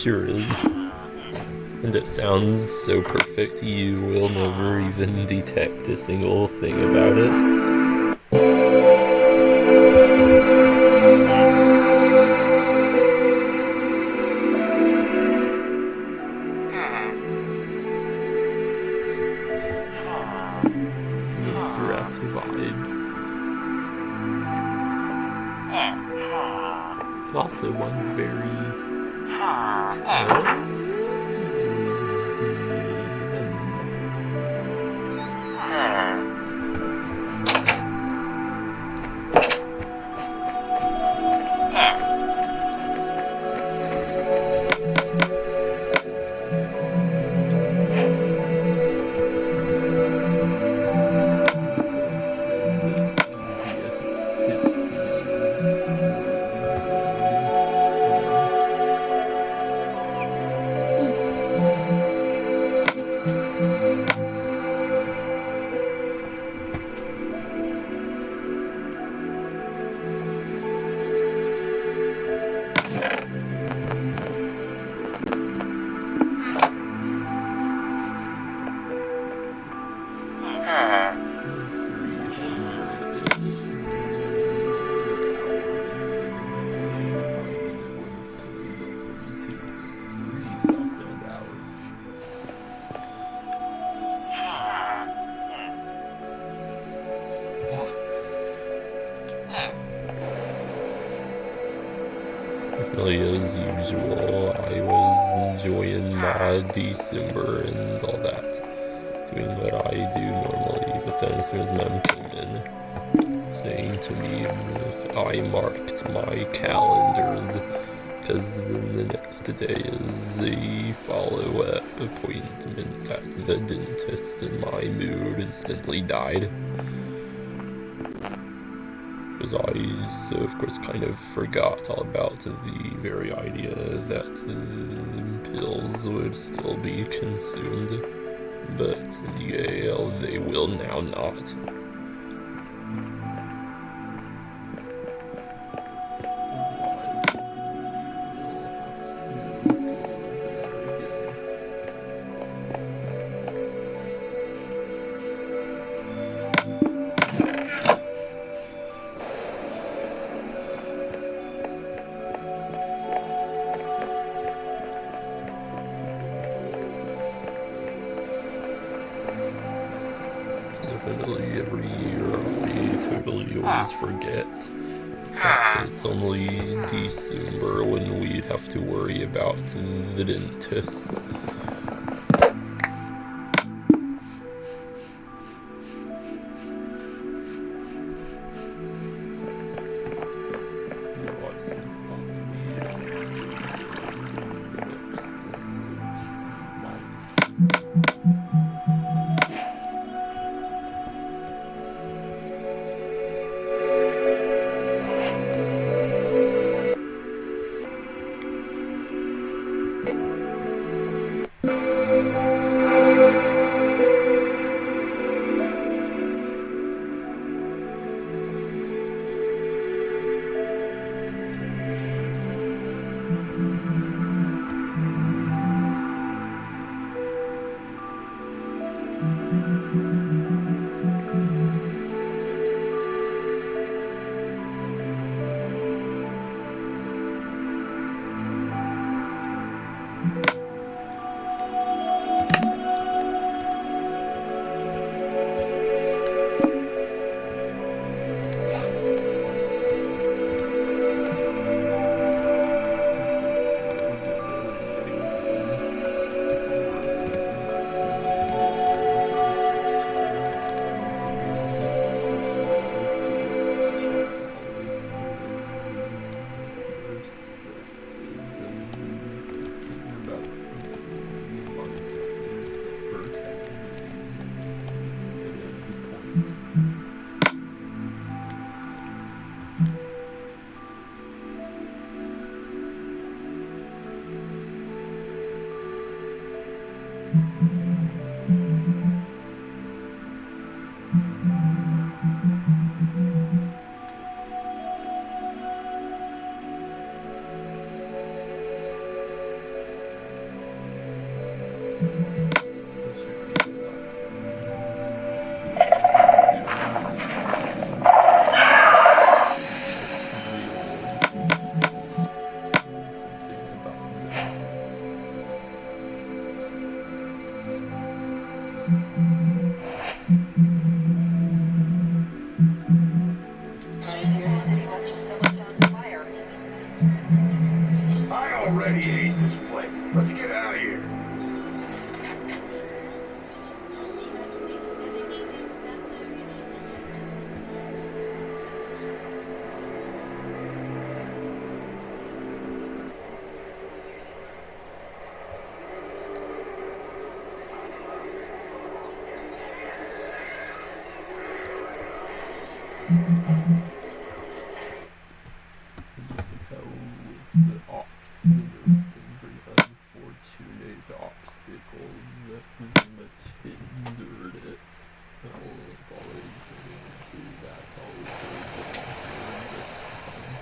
sure is. And it sounds so perfect you will never even detect a single thing about it. It's rough vibes. Also one very Definitely as usual, I was enjoying my December and all that, doing what I do normally, but then as soon as Mem came in, saying to me if I marked my calendars, because the next day is a follow-up appointment at the dentist, and my mood instantly died. Because I, so of course, kind of forgot all about the very idea that pills would still be consumed, but yeah, they will now not. Definitely every year I totally always forget that it's only December when we'd have to worry about the dentist. Just go with the opt, the very unfortunate obstacles that much hindered it. Well, it's already turning into that all over again for this time.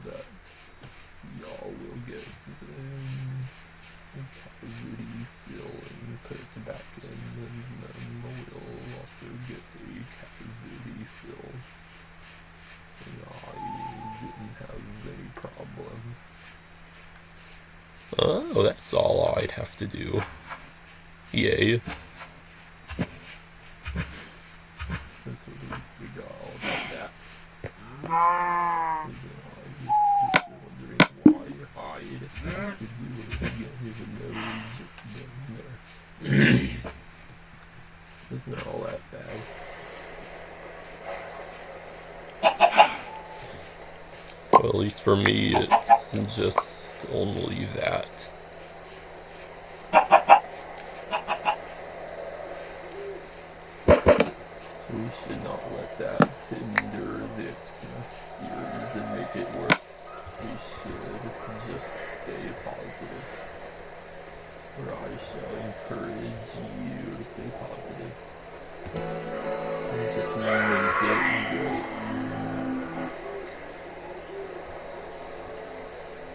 That y'all will get the cavity filling put back in, and then we'll also get a cavity fill. And I didn't have any problems. Oh, that's all I'd have to do. Yay. Until we figure all about that. And then I was just wondering why I'd have to do it again, even though we've just been there. It's not all that bad. Well, at least for me, it's just only that. We should not let that hinder the Xmas series and make it worse. We should just stay positive. Or I shall encourage you to stay positive. And just make it great.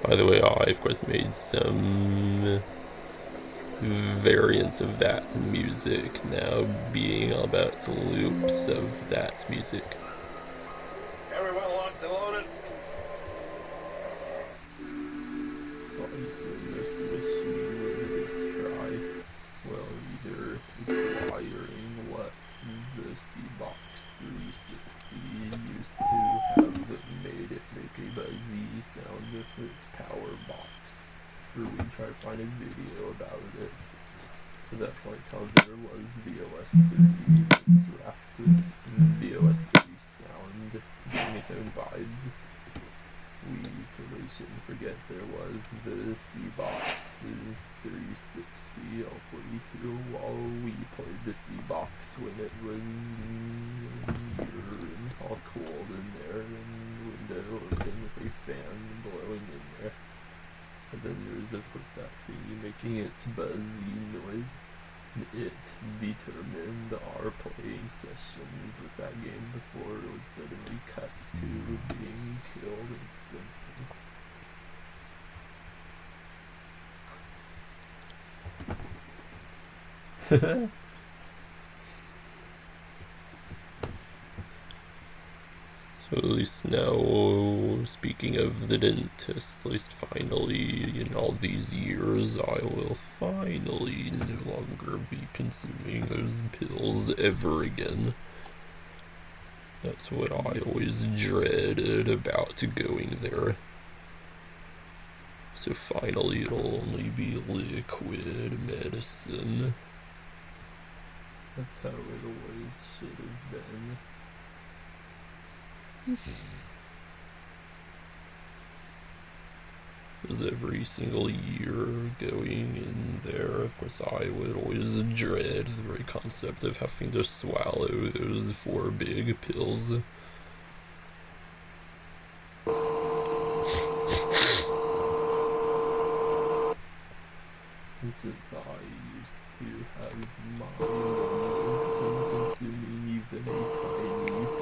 By the way, I of course made some variants of that music, now being about loops of that music. Everyone locked and loaded? So this wishy would just try, well, either acquiring what the C-Box 360 used to have that made it make a buzzy sound with its power box. Or we try to find a video about it. So that's like how there was the OS3 that's wrapped with the OS3 sound, giving its own vibes. We totally shouldn't forget there was the C-Box's 360 L42 while we played the C-Box when it was near and all cold in there and window open with a fan blowing in there. And then there's of course that thingy making its buzzy noise. It determined our playing sessions with that game before it would suddenly cut to being killed instantly. So at least now, speaking of the dentist, at least finally, in all these years, I will finally no longer be consuming those pills ever again. That's what I always dreaded about going there. So finally it'll only be liquid medicine. That's how it always should have been. Because every single year going in there, of course I would always dread the very concept of having to swallow those 4 big pills. And since I used to have my limit on consuming even a tiny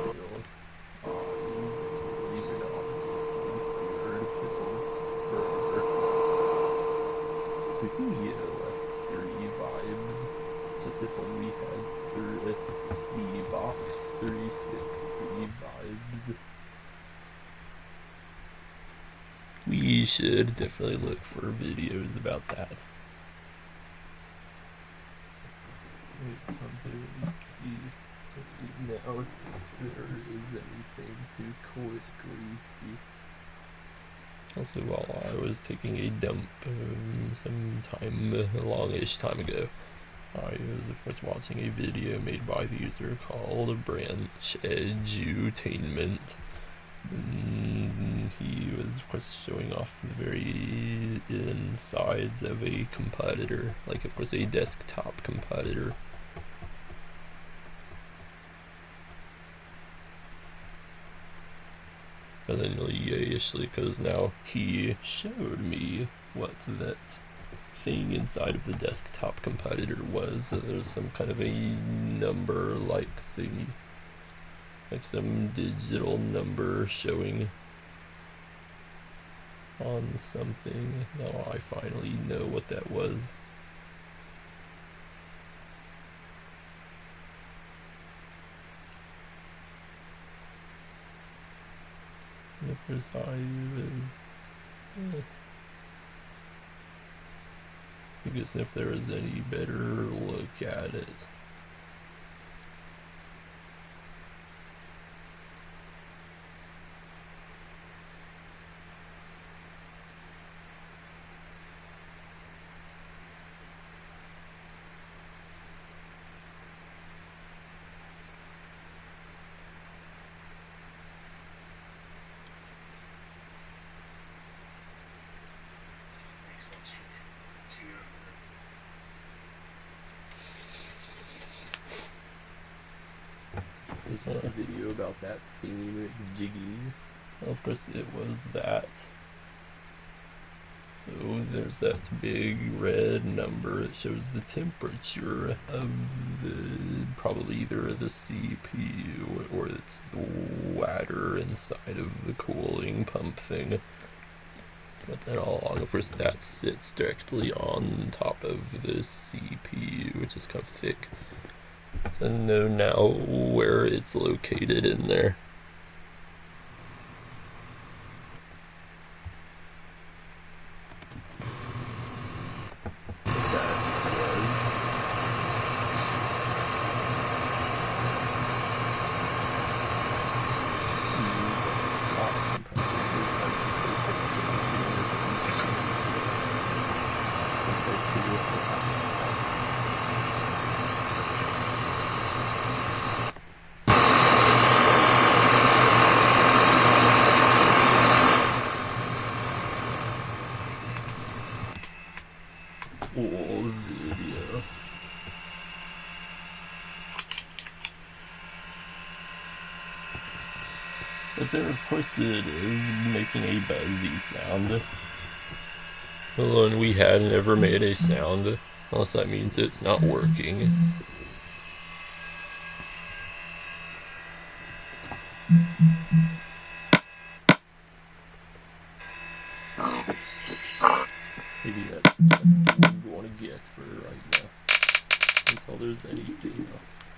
C-Box 360 vibes. We should definitely look for videos about that. Let's see now if there is anything to quickly see. Also, while I was taking a dump a longish time ago, I was of course watching a video made by the user called Branch Edutainment. He was of course showing off the very insides of a competitor, like of course a desktop competitor. And then yay-ishly, because now he showed me what that thing inside of the desktop competitor was. So there's some kind of a number-like thingy, like some digital number showing on something. Now I finally know what that was. And of course I was I guess if there was any better look at it. There's a video about that thingy jiggy. Of course it was that. So there's that big red number. It shows the temperature of probably either the CPU or it's the water inside of the cooling pump thing. But then all along, of course, that sits directly on top of the CPU, which is kind of thick. I know now where it's located in there. Video. But there, of course, it is making a buzzy sound. Well, and we had never made a sound, unless that means it's not working. Maybe that's what I'm going to get for right now, until there's anything else.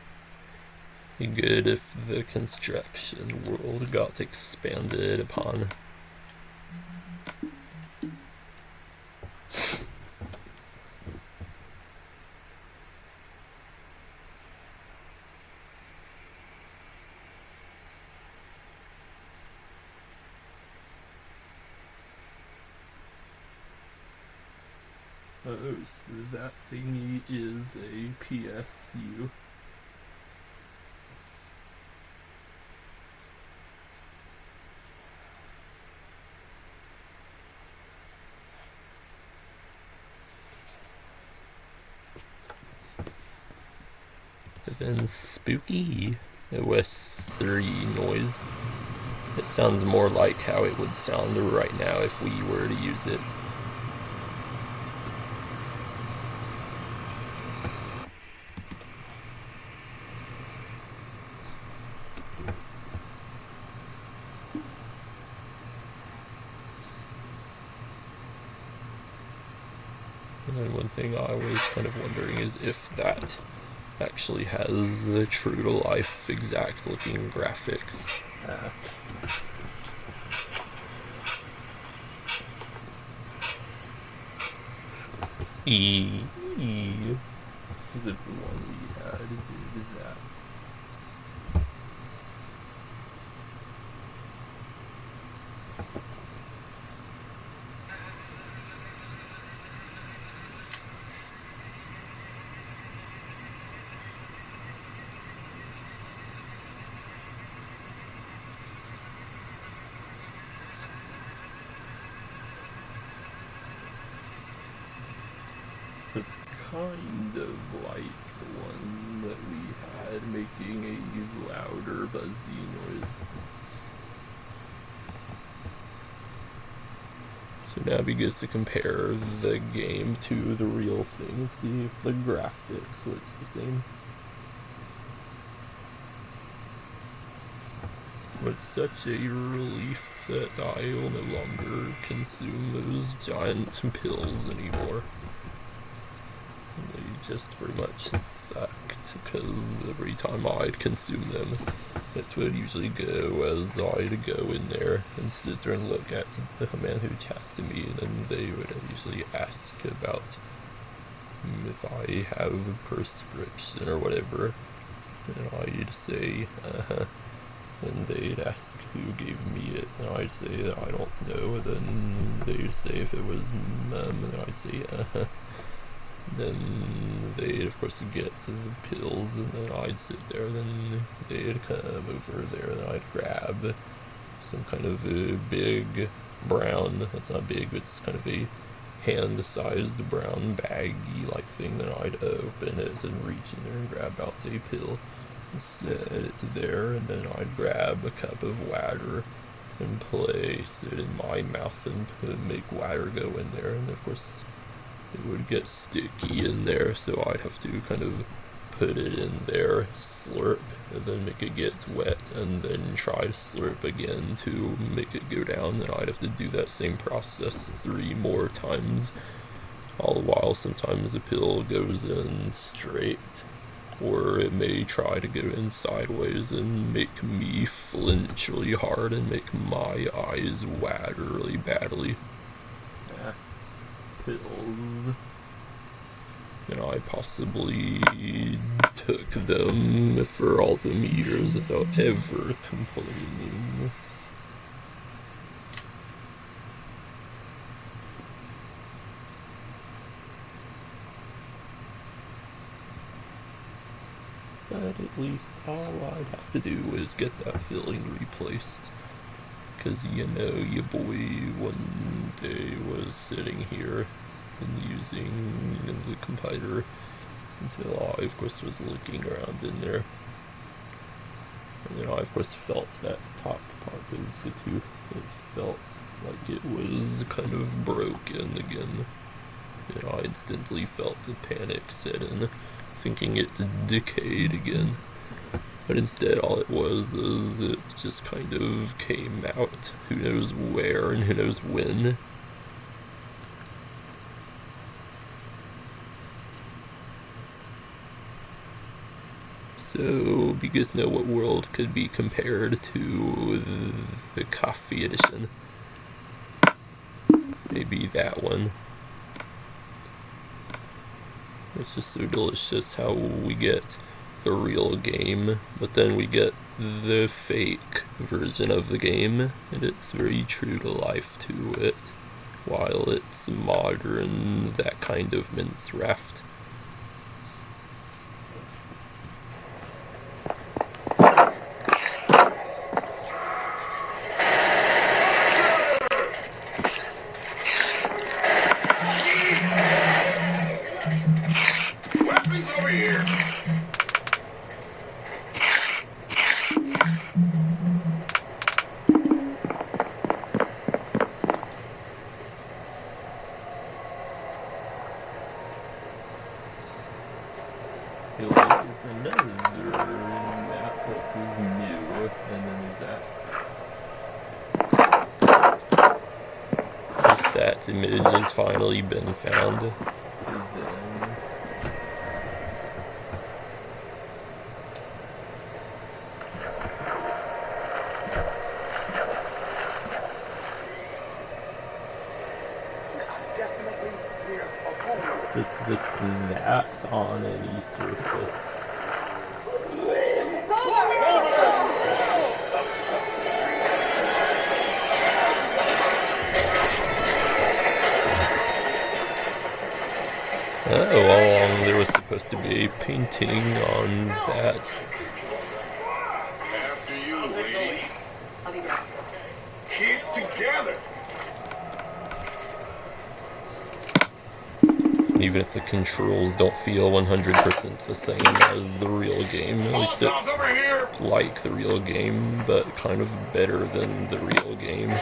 Be good if the construction world got expanded upon. Oh, so that thingy is a PSU. And then spooky OS 3 noise. It sounds more like how it would sound right now if we were to use it. And then one thing I was kind of wondering is if that actually has the true to life exact looking graphics. As if the one we had did that. It's kind of like the one that we had making a louder buzzy noise. So now it begins to compare the game to the real thing, see if the graphics looks the same. It's such a relief that I will no longer consume those giant pills anymore. They just very much sucked, because every time I'd consume them, it would usually go as I'd go in there and sit there and look at the man who chats to me, and then they would usually ask about if I have a prescription or whatever, and I'd say, and they'd ask who gave me it, and I'd say that I don't know, and then they'd say if it was Mum, and I'd say, Then they'd of course get to the pills, and then I'd sit there, and then they'd come over there, and I'd grab some kind of a big brown, it's not big, it's kind of a hand-sized brown baggy-like thing, then I'd open it and reach in there and grab out a pill and set it there, and then I'd grab a cup of water and place it in my mouth and make water go in there, and of course it would get sticky in there, so I'd have to kind of put it in there, slurp, and then make it get wet, and then try to slurp again to make it go down, and I'd have to do that same process 3 more times, all the while sometimes the pill goes in straight, or it may try to go in sideways and make me flinch really hard and make my eyes water really badly. Pills. And I possibly took them for all them years without ever complaining. But at least all I'd have to do is get that filling replaced. Because, you know, your boy one day was sitting here and using the computer until I, of course, was looking around in there. And then I, of course, felt that top part of the tooth. It felt like it was kind of broken again. And I instantly felt a panic set in, thinking it decayed again. But instead, all it was is it just kind of came out. Who knows where and who knows when. So, you guys know what world could be compared to the coffee edition? Maybe that one. It's just so delicious how we get the real game, but then we get the fake version of the game, and it's very true to life to it, while it's modern, that kind of mince raft. Weapons over here! It's another map that is new, and then there's that. Just that image has finally been found. So then, It's just that on any surface. Oh, all along there was supposed to be a painting on that. After you, lady. I'll be back. Keep together. Even if the controls don't feel 100% the same as the real game, at least it's Over here. like the real game, but kind of better than the real game. The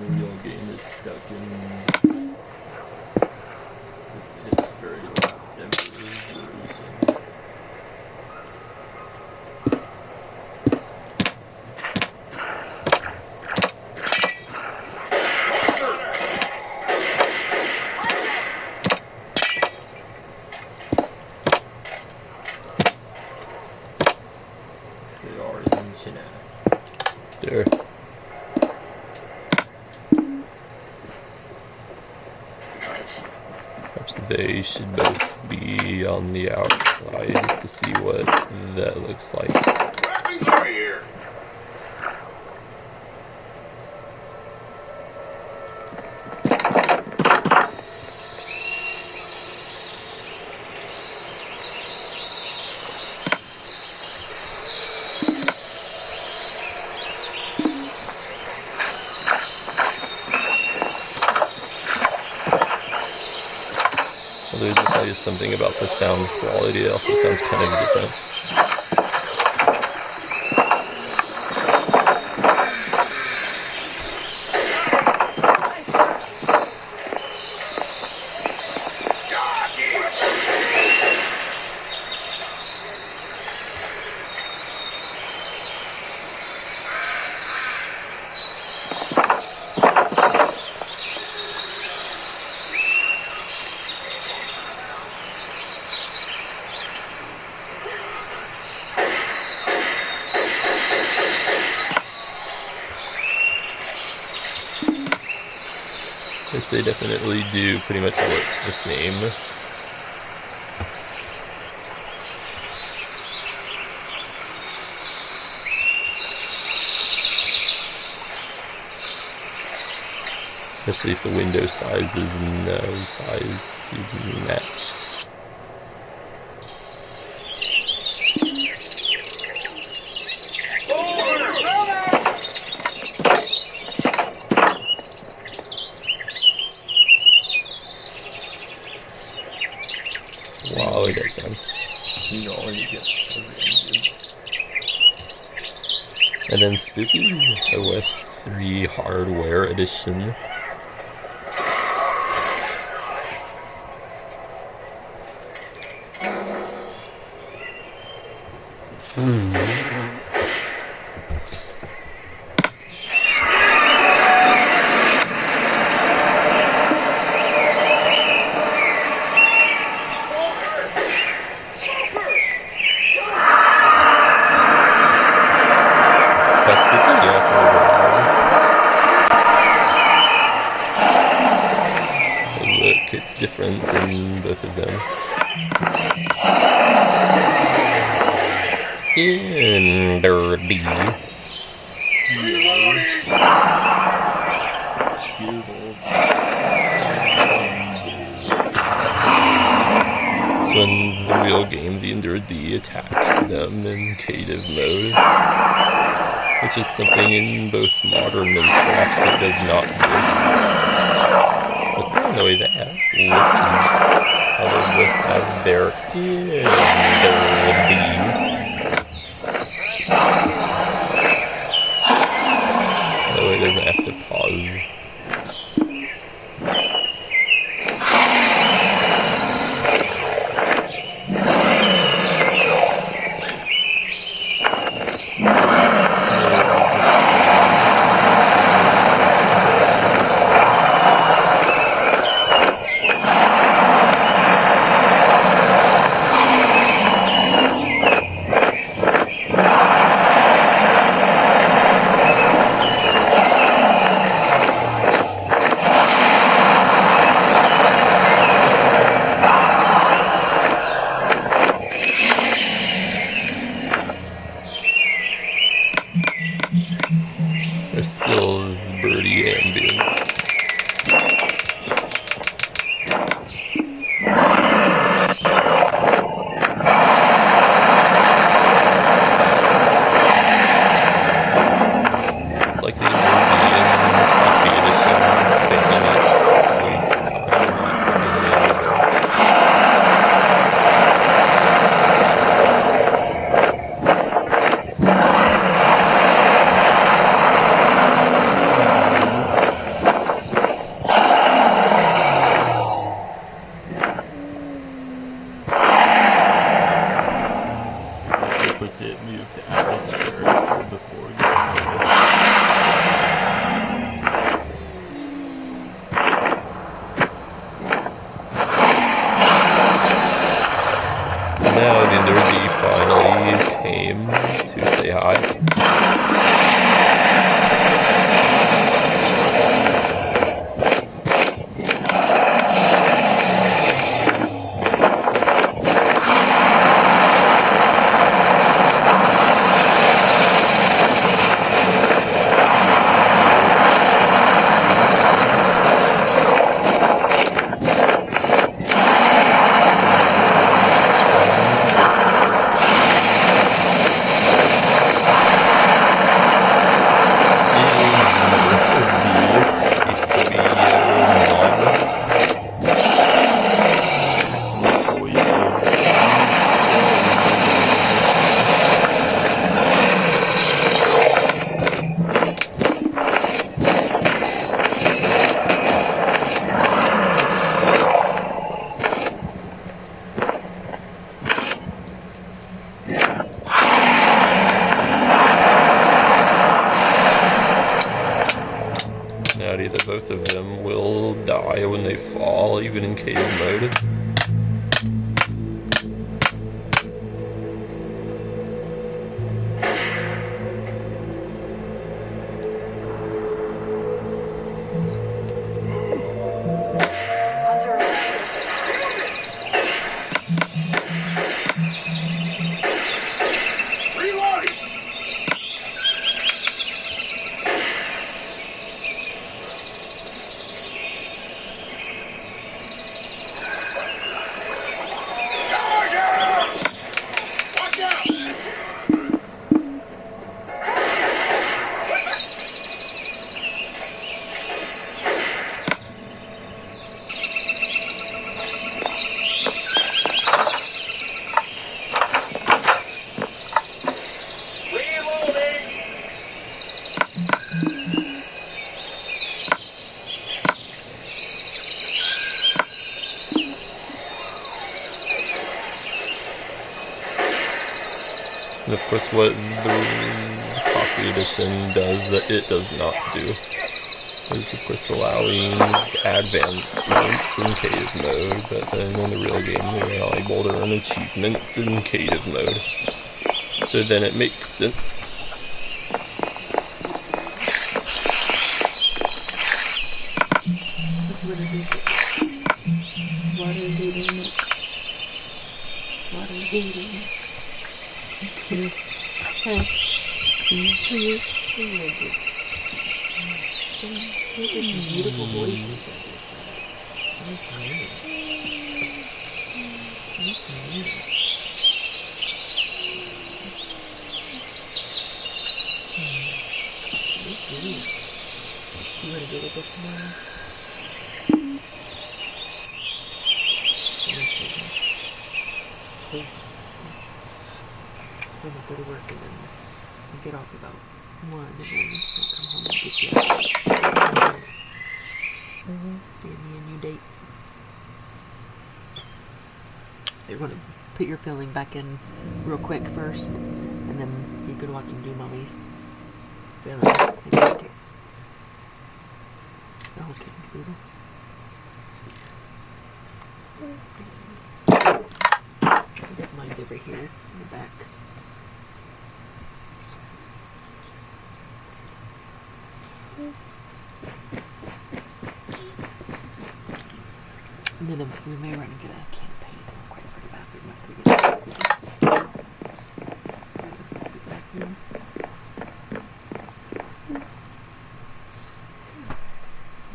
real game is stuck in its very last ever version. They are in China. There. Perhaps they should both be on the outside just to see what that looks like. Weapons over here. Although there definitely is something about the sound quality, it also sounds kind of different. Yes, they definitely do pretty much look the same. Especially if the window size is no size to match. Wow, that sounds annoying. And then Spooky OS 3 Hardware Edition. Look, it's different in both of them. In dirty. So in the real game, the Enduro D attacks them in cative mode, which is something in both modern and Scraps it does not do. But they know that. Look at how they both have their Enduro D. Oh, it doesn't have to pause. it move to add a character before going. Now the Nerdy finally came to say hi. That both of them will die when they fall, even in cave mode. And of course what the coffee edition does that it does not do is of course allowing advancements in cave mode, but then in the real game you're able to earn achievements in cave mode. So then it makes sense. Beautiful voices. You want to go with this tomorrow? Cool. I'm gonna go to work and then I'll get off about 1 and then I'll come home and get you. Give me a new date. They're gonna put your filling back in real quick first, and then you can watch them do mummies. Filling and everything. The whole kit and caboodle. I got mine's over here in the back. And then we may run and get a can of paint real quick for the bathroom after we get the bathroom.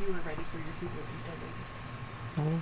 You were ready for your food when you did it. Oh.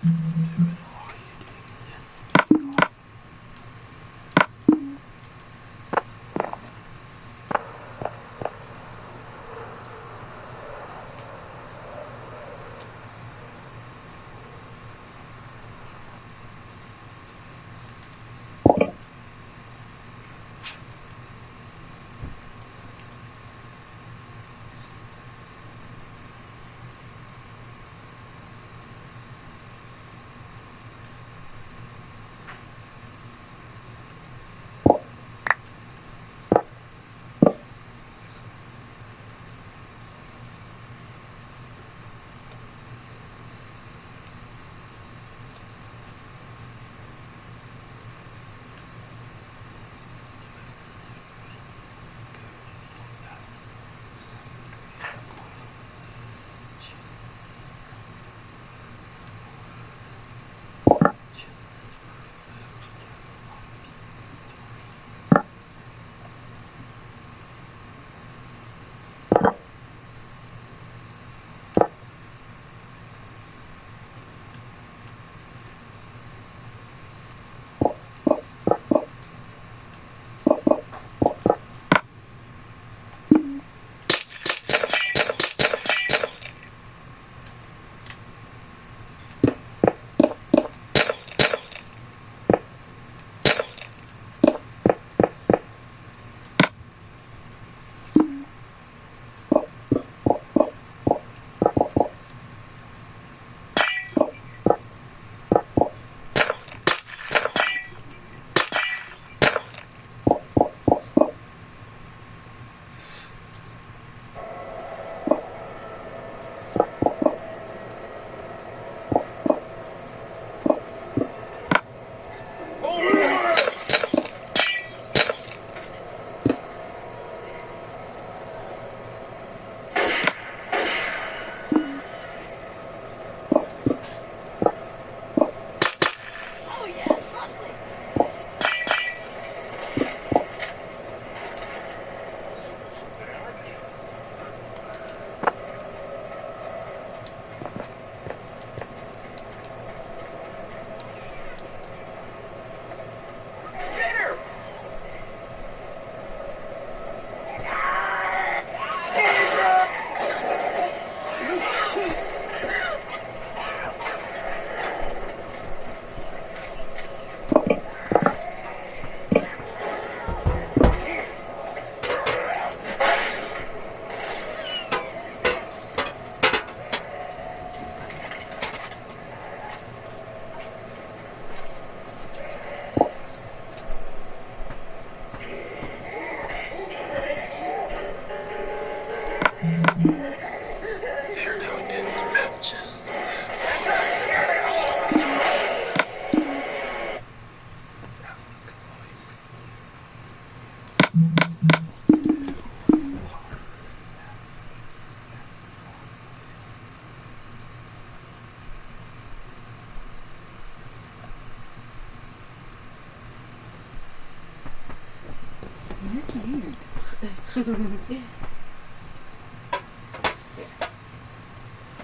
Smooth hiding this spin-off.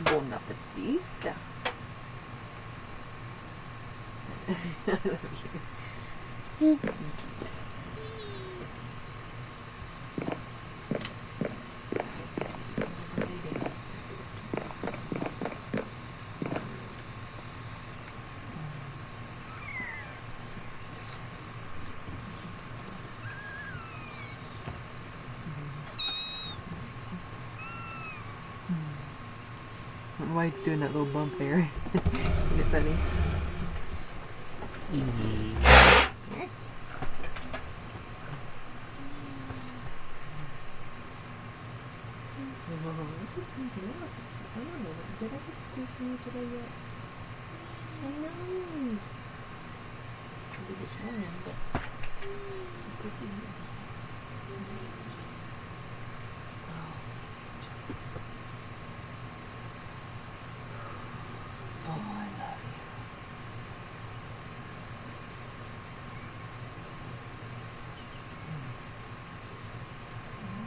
Buon appetito. I love you. I don't know why it's doing that little bump there. Isn't it funny? Did I get space from you today yet? I know. I did this morning, but this evening. Oh, I love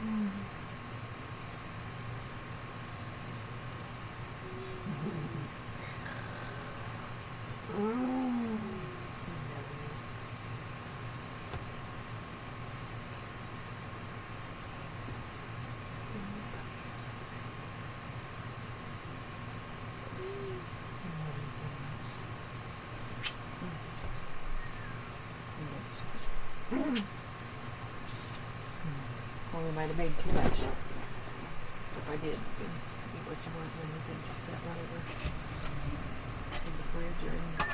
you. we might have made too much. If I did, you can eat what you want, then we can just set that over in the fridge or in